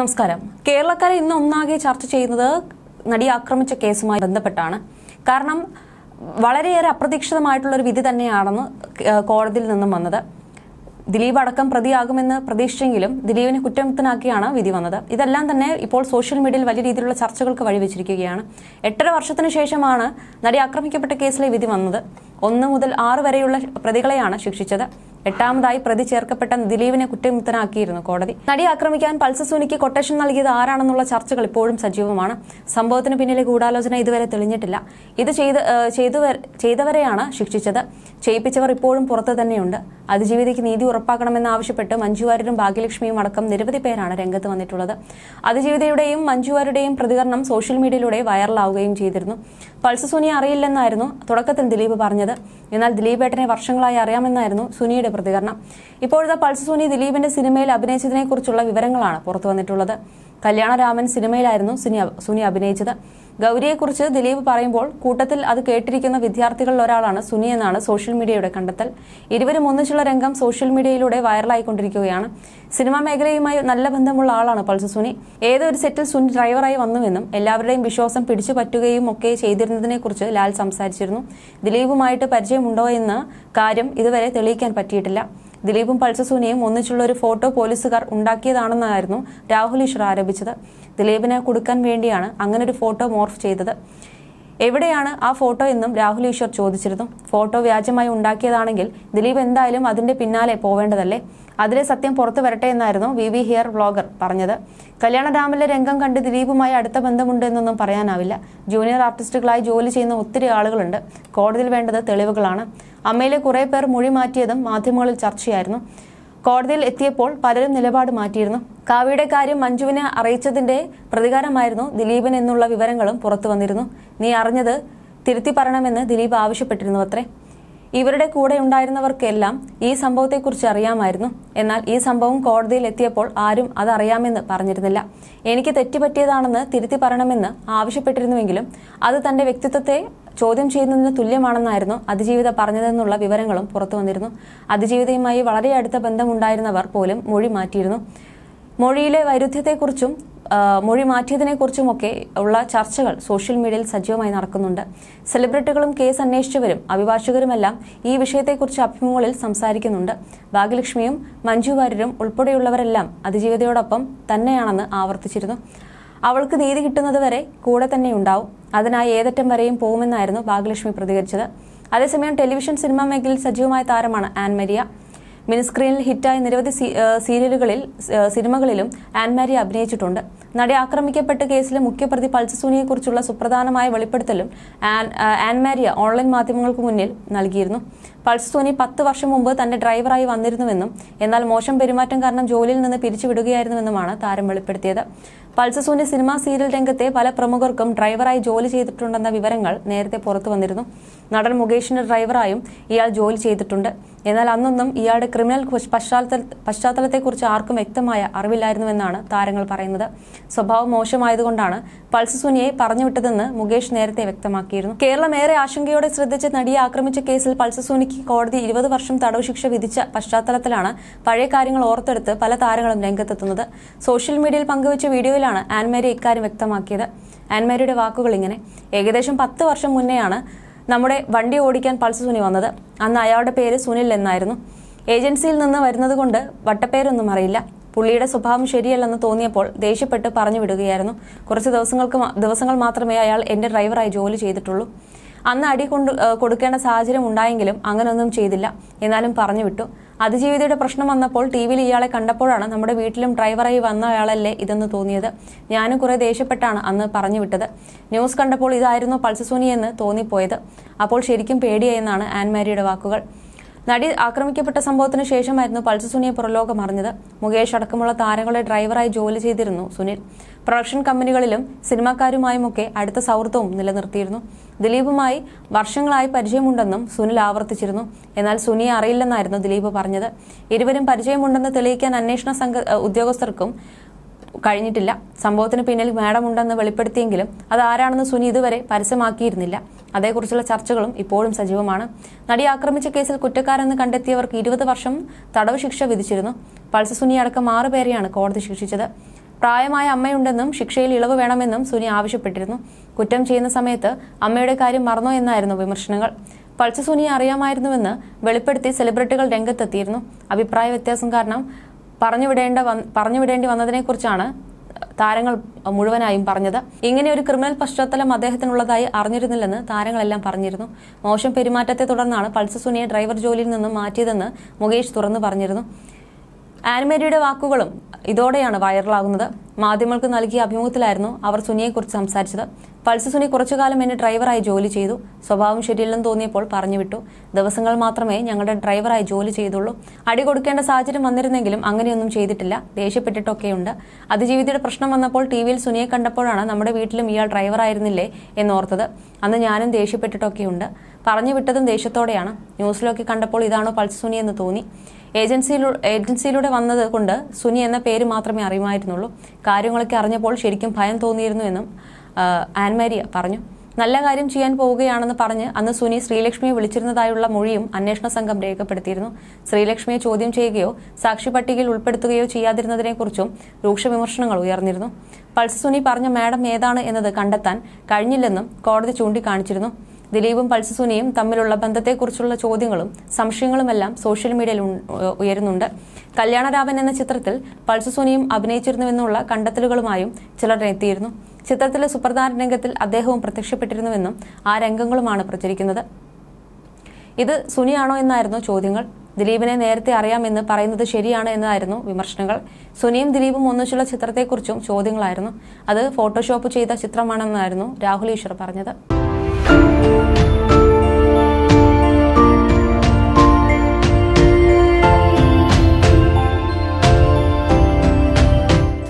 നമസ്കാരം. കേരളക്കാരെ ഇന്ന് ഒന്നാകെ ചർച്ച ചെയ്യുന്നത് നടിയെ ആക്രമിച്ച കേസുമായി ബന്ധപ്പെട്ടാണ്. കാരണം വളരെയേറെ അപ്രതീക്ഷിതമായിട്ടുള്ള ഒരു വിധി തന്നെയാണെന്ന് കോടതിയിൽ നിന്നും വന്നത്. ദിലീപ് അടക്കം പ്രതിയാകുമെന്ന് പ്രതീക്ഷിച്ചെങ്കിലും ദിലീപിനെ കുറ്റമുക്തനാക്കിയാണ് വിധി വന്നത്. ഇതെല്ലാം തന്നെ ഇപ്പോൾ സോഷ്യൽ മീഡിയയിൽ വലിയ രീതിയിലുള്ള ചർച്ചകൾക്ക് വഴിവെച്ചിരിക്കുകയാണ്. 8.5 വർഷത്തിന് ശേഷമാണ് നടി ആക്രമിക്കപ്പെട്ട കേസിലെ വിധി വന്നത്. 1 മുതൽ 6 വരെയുള്ള പ്രതികളെയാണ് ശിക്ഷിച്ചത്. 8ാമതായി പ്രതി ചേർക്കപ്പെട്ട ദിലീപിനെ കുറ്റമുക്തനാക്കിയിരുന്നു കോടതി. നടിയെ ആക്രമിക്കാൻ പൾസർ സുനിക്ക് കൊട്ടേഷൻ നൽകിയത് ആരാണെന്നുള്ള ചർച്ചകൾ ഇപ്പോഴും സജീവമാണ്. സംഭവത്തിന് പിന്നിലെ ഗൂഢാലോചന ഇതുവരെ തെളിഞ്ഞിട്ടില്ല. ഇത് ചെയ്തവരെയാണ് ശിക്ഷിച്ചത്. ചെയ്യിപ്പിച്ചവർ ഇപ്പോഴും പുറത്തു തന്നെയുണ്ട്. അതിജീവിതയ്ക്ക് നീതി ഉറപ്പാക്കണമെന്നാവശ്യപ്പെട്ട് മഞ്ജുവാര്യരും ഭാഗ്യലക്ഷ്മിയും അടക്കം നിരവധി പേരാണ് രംഗത്ത് വന്നിട്ടുള്ളത്. അതിജീവിതയുടെയും മഞ്ജുവാരുടെയും പ്രതികരണം സോഷ്യൽ മീഡിയയിലൂടെ വൈറലാവുകയും ചെയ്തിരുന്നു. പൾസർ സുനിയെ അറിയില്ലെന്നായിരുന്നു തുടക്കത്തിൽ ദിലീപ് പറഞ്ഞത്. എന്നാൽ ദിലീപേട്ടനെ വർഷങ്ങളായി അറിയാമെന്നായിരുന്നു സുനിയുടെ പ്രതികരണം. ഇപ്പോഴത്തെ പൾസർ സുനി ദിലീപിന്റെ സിനിമയിൽ അഭിനയിച്ചതിനെക്കുറിച്ചുള്ള വിവരങ്ങളാണ് പുറത്തു വന്നിട്ടുള്ളത്. കല്യാണരാമൻ സിനിമയിലായിരുന്നു സുനി അഭിനയിച്ചത്. ഗൗരിയെക്കുറിച്ച് ദിലീപ് പറയുമ്പോൾ കൂട്ടത്തിൽ അത് കേട്ടിരിക്കുന്ന വിദ്യാർത്ഥികളിൽ ഒരാളാണ് സുനി എന്നാണ് സോഷ്യൽ മീഡിയയുടെ കണ്ടെത്തൽ. ഇരുവരും ഒന്നിച്ചുള്ള രംഗം സോഷ്യൽ മീഡിയയിലൂടെ വൈറലായിക്കൊണ്ടിരിക്കുകയാണ്. സിനിമാ മേഖലയുമായി നല്ല ബന്ധമുള്ള ആളാണ് പൾസർ സുനി. ഏതൊരു സെറ്റിൽ സുനി ഡ്രൈവറായി വന്നുവെന്നും എല്ലാവരുടെയും വിശ്വാസം പിടിച്ചു പറ്റുകയും ഒക്കെ ചെയ്തിരുന്നതിനെക്കുറിച്ച് ലാൽ സംസാരിച്ചിരുന്നു. ദിലീപുമായിട്ട് പരിചയമുണ്ടോ എന്ന കാര്യം ഇതുവരെ തെളിയിക്കാൻ പറ്റിയിട്ടില്ല. ദിലീപും പൾസർ സുനിയും ഒന്നിച്ചുള്ള ഒരു ഫോട്ടോ പോലീസുകാർ ഉണ്ടാക്കിയതാണെന്നായിരുന്നു രാഹുൽ ഈശ്വർ ആരോപിച്ചത്. ദിലീപിനെ കൊടുക്കാൻ വേണ്ടിയാണ് അങ്ങനൊരു ഫോട്ടോ മോർഫ് ചെയ്തത്. എവിടെയാണ് ആ ഫോട്ടോ എന്നും രാഹുൽ ഈശ്വർ ചോദിച്ചിരുന്നു. ഫോട്ടോ വ്യാജമായി ഉണ്ടാക്കിയതാണെങ്കിൽ ദിലീപ് എന്തായാലും അതിന്റെ പിന്നാലെ പോവേണ്ടതല്ലേ? അതിലെ സത്യം പുറത്തു വരട്ടെ എന്നായിരുന്നു വി ഹിയർ വ്ളോഗർ പറഞ്ഞത്. കല്യാണരാമനിലെ രംഗം കണ്ട് ദിലീപുമായി അടുത്ത ബന്ധമുണ്ട് എന്നൊന്നും പറയാനാവില്ല. ജൂനിയർ ആർട്ടിസ്റ്റുകളായി ജോലി ചെയ്യുന്ന ഒത്തിരി ആളുകളുണ്ട്. കോടതിയിൽ വേണ്ടത് തെളിവുകളാണ്. അമ്മയിലെ കുറെ പേർ മൊഴി മാറ്റിയതും മാധ്യമങ്ങളിൽ ചർച്ചയായിരുന്നു. കോടതിയിൽ എത്തിയപ്പോൾ പലരും നിലപാട് മാറ്റിയിരുന്നു. കാവ്യയുടെ കാര്യം മഞ്ജുവിനെ അറിയിച്ചതിന്റെ പ്രതികാരമായിരുന്നു ദിലീപിന് എന്നുള്ള വിവരങ്ങളും പുറത്തു വന്നിരുന്നു. നീ അറിഞ്ഞത് തിരുത്തി പറയണമെന്ന് ദിലീപ് ആവശ്യപ്പെട്ടിരുന്നു അത്രേ. ഇവരുടെ കൂടെ ഉണ്ടായിരുന്നവർക്കെല്ലാം ഈ സംഭവത്തെക്കുറിച്ച് അറിയാമായിരുന്നു. എന്നാൽ ഈ സംഭവം കോടതിയിൽ എത്തിയപ്പോൾ ആരും അതറിയാമെന്ന് പറഞ്ഞിരുന്നില്ല. എനിക്ക് തെറ്റുപറ്റിയതാണെന്ന് തിരുത്തി പറയണമെന്ന് ആവശ്യപ്പെട്ടിരുന്നുവെങ്കിലും അത് തന്റെ വ്യക്തിത്വത്തെ ചോദ്യം ചെയ്യുന്നതിന് തുല്യമാണെന്നായിരുന്നു അതിജീവിത പറഞ്ഞതെന്നുള്ള വിവരങ്ങളും പുറത്തു വന്നിരുന്നു. അതിജീവിതയുമായി വളരെ അടുത്ത ബന്ധമുണ്ടായിരുന്നവർ പോലും മൊഴി മാറ്റിയിരുന്നു. മൊഴിയിലെ വൈരുദ്ധ്യത്തെക്കുറിച്ചും മൊഴി മാറ്റിയതിനെക്കുറിച്ചുമൊക്കെ ഉള്ള ചർച്ചകൾ സോഷ്യൽ മീഡിയയിൽ സജീവമായി നടക്കുന്നുണ്ട്. സെലിബ്രിറ്റികളും കേസ് അന്വേഷിച്ചവരും അഭിഭാഷകരുമെല്ലാം ഈ വിഷയത്തെക്കുറിച്ച് അഭിമുഖങ്ങളിൽ സംസാരിക്കുന്നുണ്ട്. ഭാഗ്യലക്ഷ്മിയും മഞ്ജു വാര്യരും ഉൾപ്പെടെയുള്ളവരെല്ലാം അതിജീവിതയോടൊപ്പം തന്നെയാണെന്ന് ആവർത്തിച്ചിരുന്നു. അവൾക്ക് നീതി കിട്ടുന്നതുവരെ കൂടെ തന്നെ ഉണ്ടാവും. അതിനായി ഏതറ്റം വരെയും പോകുമെന്നായിരുന്നു ഭാഗ്യലക്ഷ്മി പ്രതികരിച്ചത്. അതേസമയം ടെലിവിഷൻ സിനിമാ മേഖലയിൽ സജീവമായ താരമാണ് ആൻ മരിയ. മിനിസ്ക്രീനിൽ ഹിറ്റായ നിരവധി സിനിമകളിലും ആൻമാരിയ അഭിനയിച്ചിട്ടുണ്ട്. നടി ആക്രമിക്കപ്പെട്ട കേസിലെ മുഖ്യപ്രതി പൾസർ സുനിയെക്കുറിച്ചുള്ള സുപ്രധാനമായ വെളിപ്പെടുത്തലും ആൻമാരിയ ഓൺലൈൻ മാധ്യമങ്ങൾക്ക് മുന്നിൽ നൽകിയിരുന്നു. പൾസർ സുനി 10 വർഷം മുമ്പ് തന്റെ ഡ്രൈവറായി വന്നിരുന്നുവെന്നും എന്നാൽ മോശം പെരുമാറ്റം കാരണം ജോലിയിൽ നിന്ന് പിരിച്ചുവിടുകയായിരുന്നുവെന്നുമാണ് താരം വെളിപ്പെടുത്തിയത്. പൾസർ സുനി സിനിമാ സീരിയൽ രംഗത്തെ പല പ്രമുഖർക്കും ഡ്രൈവറായി ജോലി ചെയ്തിട്ടുണ്ടെന്ന വിവരങ്ങൾ നേരത്തെ പുറത്തു വന്നിരുന്നു. നടൻ മുകേഷിന്റെ ഡ്രൈവറായും ഇയാൾ ജോലി ചെയ്തിട്ടുണ്ട്. എന്നാൽ അന്നൊന്നും ഇയാളുടെ ക്രിമിനൽ പശ്ചാത്തലത്തെക്കുറിച്ച് ആർക്കും വ്യക്തമായ അറിവില്ലായിരുന്നുവെന്നാണ് താരങ്ങൾ പറയുന്നത്. സ്വഭാവം മോശമായതുകൊണ്ടാണ് പൾസർ സുനിയെ പറഞ്ഞുവിട്ടതെന്ന് മുകേഷ് നേരത്തെ വ്യക്തമാക്കിയിരുന്നു. കേരളം ഏറെ ആശങ്കയോടെ ശ്രദ്ധിച്ച് നടിയെ ആക്രമിച്ച കേസിൽ പൾസർ സുനിക്ക് കോടതി 20 വർഷം തടവ് ശിക്ഷ വിധിച്ച പശ്ചാത്തലത്തിലാണ് പഴയ കാര്യങ്ങൾ ഓർത്തെടുത്ത് പല താരങ്ങളും രംഗത്തെത്തുന്നത്. സോഷ്യൽ മീഡിയയിൽ പങ്കുവച്ച വീഡിയോയിലാണ് ആൻമാരി ഇക്കാര്യം വ്യക്തമാക്കിയത്. ആൻമാരിയുടെ വാക്കുകൾ ഇങ്ങനെ: ഏകദേശം 10 വർഷം മുന്നെയാണ് നമ്മുടെ വണ്ടി ഓടിക്കാൻ പൾസർ സുനി വന്നത്. അന്ന് അയാളുടെ പേര് സുനിൽ എന്നായിരുന്നു. ഏജൻസിയിൽ നിന്ന് വരുന്നതുകൊണ്ട് വട്ടപ്പേരൊന്നും അറിയില്ല. പുള്ളിയുടെ സ്വഭാവം ശരിയല്ലെന്ന് തോന്നിയപ്പോൾ ദേഷ്യപ്പെട്ട് പറഞ്ഞു വിടുകയായിരുന്നു. കുറച്ച് ദിവസങ്ങൾ മാത്രമേ അയാൾ എന്റെ ഡ്രൈവറായി ജോലി ചെയ്തിട്ടുള്ളൂ. അന്ന് അടി കൊടുക്കേണ്ട സാഹചര്യം ഉണ്ടായെങ്കിലും അങ്ങനൊന്നും ചെയ്തില്ല. എന്നാലും പറഞ്ഞു വിട്ടു. അതിജീവിതയുടെ പ്രശ്നം വന്നപ്പോൾ ടിവിയിൽ ഇയാളെ കണ്ടപ്പോഴാണ് നമ്മുടെ വീട്ടിലും ഡ്രൈവറായി വന്ന അയാളല്ലേ ഇതെന്ന് തോന്നിയത്. ഞാനും കുറെ ദേഷ്യപ്പെട്ടാണ് അന്ന് പറഞ്ഞു വിട്ടത്. ന്യൂസ് കണ്ടപ്പോൾ ഇതായിരുന്നു പൾസർ സുനി എന്ന് തോന്നിപ്പോയത്. അപ്പോൾ ശരിക്കും പേടിയായെന്നാണ് ആൻമാരിയുടെ വാക്കുകൾ. നടി ആക്രമിക്കപ്പെട്ട സംഭവത്തിന് ശേഷമായിരുന്നു പൾസർ സുനിയെ പുറലോകം അറിഞ്ഞത്. മുകേഷ് അടക്കമുള്ള താരങ്ങളുടെ ഡ്രൈവറായി ജോലി ചെയ്തിരുന്നു സുനിൽ. പ്രൊഡക്ഷൻ കമ്പനികളിലും സിനിമാക്കാരുമായുമൊക്കെ അടുത്ത സൗഹൃദവും നിലനിർത്തിയിരുന്നു. ദിലീപുമായി വർഷങ്ങളായി പരിചയമുണ്ടെന്നും സുനിൽ ആവർത്തിച്ചിരുന്നു. എന്നാൽ സുനിയെ അറിയില്ലെന്നായിരുന്നു ദിലീപ് പറഞ്ഞത്. ഇരുവരും പരിചയമുണ്ടെന്ന് തെളിയിക്കാൻ അന്വേഷണ ഉദ്യോഗസ്ഥർക്കും കഴിഞ്ഞിട്ടില്ല. സംഭവത്തിന് പിന്നിൽ മേഡമുണ്ടെന്ന് വെളിപ്പെടുത്തിയെങ്കിലും അത് ആരാണെന്ന് സുനി ഇതുവരെ പരസ്യമാക്കിയിരുന്നില്ല. അതേക്കുറിച്ചുള്ള ചർച്ചകളും ഇപ്പോഴും സജീവമാണ്. നടി ആക്രമിച്ച കേസിൽ കുറ്റക്കാരെന്ന് കണ്ടെത്തിയവർക്ക് 20 വർഷം തടവ് ശിക്ഷ വിധിച്ചിരുന്നു. പൾസർ സുനി അടക്കം 6 പേരെയാണ് കോടതി ശിക്ഷിച്ചത്. പ്രായമായ അമ്മയുണ്ടെന്നും ശിക്ഷയിൽ ഇളവ് വേണമെന്നും സുനി ആവശ്യപ്പെട്ടിരുന്നു. കുറ്റം ചെയ്യുന്ന സമയത്ത് അമ്മയുടെ കാര്യം മറന്നോ എന്നായിരുന്നു വിമർശനങ്ങൾ. പൾസ് സുനിയെ അറിയാമായിരുന്നുവെന്ന് വെളിപ്പെടുത്തി സെലിബ്രിറ്റികൾ രംഗത്തെത്തിയിരുന്നു. അഭിപ്രായ വ്യത്യാസം കാരണം പറഞ്ഞുവിടേണ്ടി വന്നതിനെക്കുറിച്ചാണ് താരങ്ങൾ മുഴുവനായും പറഞ്ഞത്. ഇങ്ങനെ ഒരു ക്രിമിനൽ പശ്ചാത്തലം അദ്ദേഹത്തിനുള്ളതായി അറിഞ്ഞിരുന്നില്ലെന്ന് താരങ്ങളെല്ലാം പറഞ്ഞിരുന്നു. മോശം പെരുമാറ്റത്തെ തുടർന്നാണ് പൾസ് സുനിയെ ഡ്രൈവർ ജോലിയിൽ നിന്നും മാറ്റിയതെന്ന് മുകേഷ് തുറന്നു പറഞ്ഞിരുന്നു. ആൻമേരിയുടെ വാക്കുകളും ഇതോടെയാണ് വൈറലാകുന്നത്. മാധ്യമങ്ങൾക്ക് നൽകിയ അഭിമുഖത്തിലായിരുന്നു അവർ സുനിയെക്കുറിച്ച് സംസാരിച്ചത്. പൾസ് സുനി കുറച്ചുകാലം എന്നെ ഡ്രൈവറായി ജോലി ചെയ്തു. സ്വഭാവം ശരിയല്ലെന്ന് തോന്നിയപ്പോൾ പറഞ്ഞുവിട്ടു. ദിവസങ്ങൾ മാത്രമേ ഞങ്ങളുടെ ഡ്രൈവറായി ജോലി ചെയ്തുള്ളൂ. അടി കൊടുക്കേണ്ട സാഹചര്യം വന്നിരുന്നെങ്കിലും അങ്ങനെയൊന്നും ചെയ്തിട്ടില്ല. ദേഷ്യപ്പെട്ടിട്ടൊക്കെയുണ്ട്. അതിജീവിതയുടെ പ്രശ്നം വന്നപ്പോൾ ടിവിയിൽ സുനിയെ കണ്ടപ്പോഴാണ് നമ്മുടെ വീട്ടിലും ഇയാൾ ഡ്രൈവറായിരുന്നില്ലേ എന്നോർത്തത്. അന്ന് ഞാനും ദേഷ്യപ്പെട്ടിട്ടൊക്കെയുണ്ട്. പറഞ്ഞു വിട്ടതും ദേഷ്യത്തോടെയാണ്. ന്യൂസിലൊക്കെ കണ്ടപ്പോൾ ഇതാണോ പൾസ് സുനി എന്ന് തോന്നി. ഏജൻസിയിലൂടെ വന്നത് കൊണ്ട് സുനി എന്ന പേര് മാത്രമേ അറിയുമായിരുന്നുള്ളൂ. കാര്യങ്ങളൊക്കെ അറിഞ്ഞപ്പോൾ ശരിക്കും ഭയം തോന്നിയിരുന്നുവെന്നും ആൻമേരിയ പറഞ്ഞു. നല്ല കാര്യം ചെയ്യാൻ പോവുകയാണെന്ന് പറഞ്ഞ് അന്ന് സുനി ശ്രീലക്ഷ്മിയെ വിളിച്ചിരുന്നതായുള്ള മൊഴിയും അന്വേഷണ സംഘം രേഖപ്പെടുത്തിയിരുന്നു. ശ്രീലക്ഷ്മിയെ ചോദ്യം ചെയ്യുകയോ സാക്ഷി പട്ടികയിൽ ഉൾപ്പെടുത്തുകയോ ചെയ്യാതിരുന്നതിനെക്കുറിച്ചും രൂക്ഷ വിമർശനങ്ങൾ ഉയർന്നിരുന്നു. പൾസ് സുനി പറഞ്ഞ മാഡം ഏതാണ് എന്നത് കണ്ടെത്താൻ കഴിഞ്ഞില്ലെന്നും കോടതി ചൂണ്ടിക്കാണിച്ചിരുന്നു. ദിലീപും പൾസ് സുനിയും തമ്മിലുള്ള ബന്ധത്തെക്കുറിച്ചുള്ള ചോദ്യങ്ങളും സംശയങ്ങളുമെല്ലാം സോഷ്യൽ മീഡിയയിൽ ഉയരുന്നുണ്ട്. കല്യാണരാമൻ എന്ന ചിത്രത്തിൽ പൾസ് സുനിയും അഭിനയിച്ചിരുന്നുവെന്നുള്ള കണ്ടെത്തലുകളുമായും ചിലർ എത്തിയിരുന്നു. ചിത്രത്തിലെ സുപ്രധാന രംഗത്തിൽ അദ്ദേഹവും പ്രത്യക്ഷപ്പെട്ടിരുന്നുവെന്നും ആ രംഗങ്ങളുമാണ് പ്രചരിക്കുന്നത്. ഇത് സുനിയാണോ എന്നായിരുന്നു ചോദ്യങ്ങൾ. ദിലീപിനെ നേരത്തെ അറിയാമെന്ന് പറയുന്നത് ശരിയാണ് എന്നായിരുന്നു വിമർശനങ്ങൾ. സുനിയും ദിലീപും ഒന്നിച്ചുള്ള ചിത്രത്തെക്കുറിച്ചും ചോദ്യങ്ങളായിരുന്നു. അത് ഫോട്ടോഷോപ്പ് ചെയ്ത ചിത്രമാണെന്നായിരുന്നു രാഹുൽ ഈശ്വർ പറഞ്ഞത്.